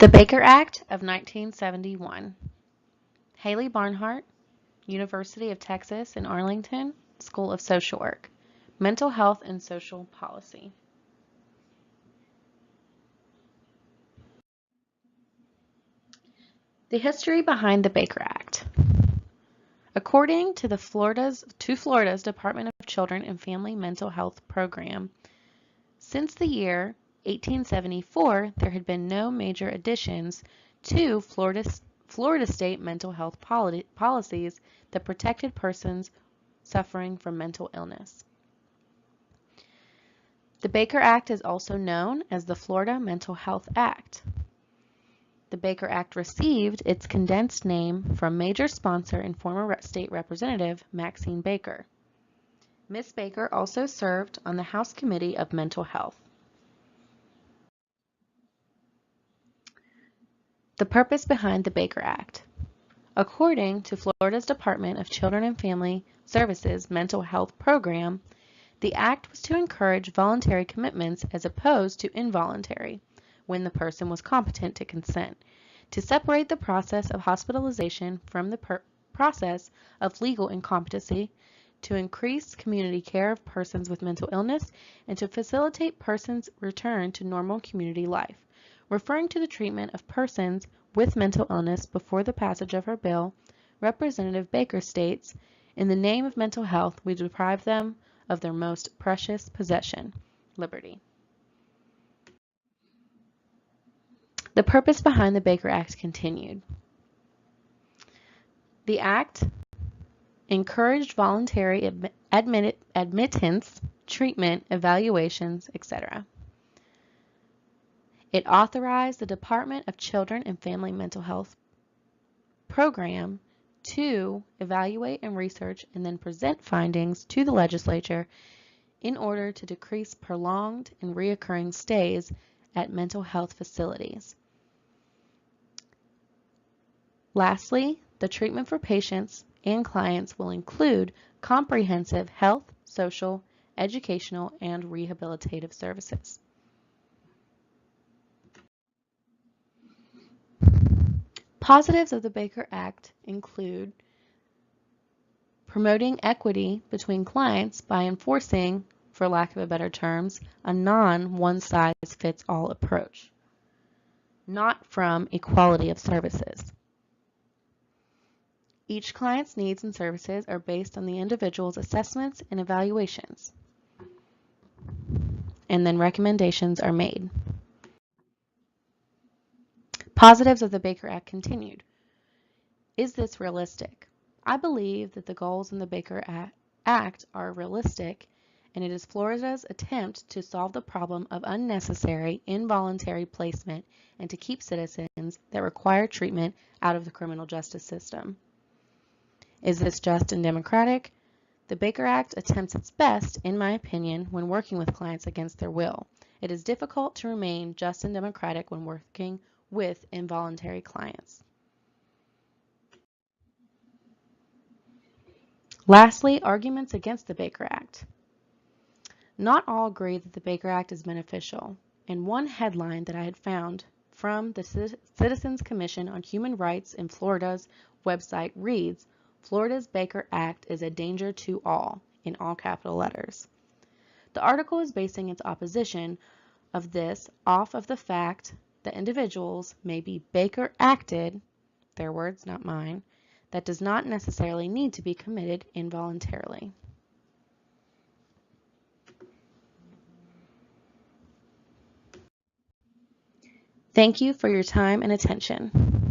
The Baker Act of 1971. Haley Barnhart, University of Texas in Arlington, School of Social Work. Mental Health and Social Policy. The history behind the Baker Act. According to Florida's Department of Children and Family Mental Health Program, since the year 1874, there had been no major additions to Florida state mental health policies that protected persons suffering from mental illness. The Baker Act is also known as the Florida Mental Health Act. The Baker Act received its condensed name from major sponsor and former state representative Maxine Baker. Ms. Baker also served on the House Committee of Mental Health. The purpose behind the Baker Act. According to Florida's Department of Children and Family Services Mental Health Program, the act was to encourage voluntary commitments as opposed to involuntary, when the person was competent to consent, to separate the process of hospitalization from the process of legal incompetency, to increase community care of persons with mental illness, and to facilitate persons' return to normal community life. Referring to the treatment of persons with mental illness before the passage of her bill, Representative Baker states, "In the name of mental health, we deprive them of their most precious possession, liberty." The purpose behind the Baker Act continued. The Act encouraged voluntary admittance, treatment, evaluations, etc. It authorized the Department of Children and Family Mental Health Program to evaluate and research and then present findings to the legislature in order to decrease prolonged and reoccurring stays at mental health facilities. Lastly, the treatment for patients and clients will include comprehensive health, social, educational, and rehabilitative services. Positives of the Baker Act include promoting equity between clients by enforcing, for lack of better terms, a non-one-size-fits-all approach, not from equality of services. Each client's needs and services are based on the individual's assessments and evaluations, and then recommendations are made. Positives of the Baker Act continued. Is this realistic? I believe that the goals in the Baker Act are realistic, and it is Florida's attempt to solve the problem of unnecessary, involuntary placement and to keep citizens that require treatment out of the criminal justice system. Is this just and democratic? The Baker Act attempts its best, in my opinion, when working with clients against their will. It is difficult to remain just and democratic when working with involuntary clients. Lastly, arguments against the Baker Act. Not all agree that the Baker Act is beneficial, and one headline that I had found from the Citizens Commission on Human Rights in Florida's website reads, "Florida's Baker Act is a danger to all," in all capital letters. The article is basing its opposition of this off of the fact that individuals may be Baker acted, their words, not mine, that does not necessarily need to be committed involuntarily. Thank you for your time and attention.